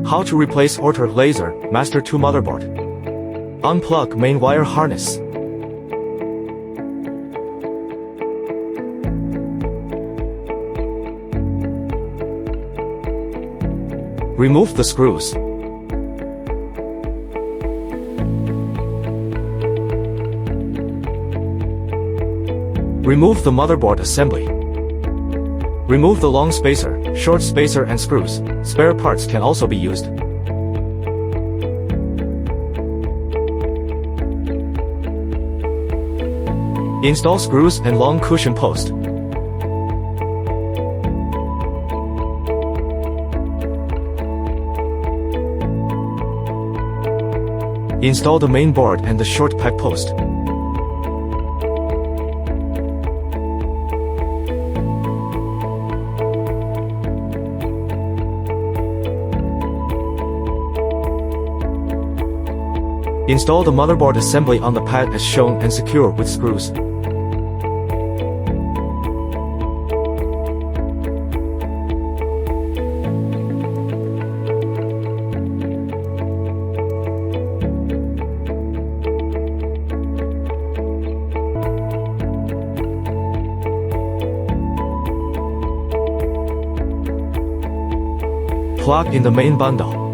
How to replace ortur laser master 2 motherboard. Unplug main wire harness. Remove the screws. Remove the motherboard assembly. Remove the long spacer, short spacer and screws. Spare parts can also be used. Install screws and long cushion post. Install the main board and the short peg post. Install the motherboard assembly on the pad as shown and secure with screws. Plug in the main bundle.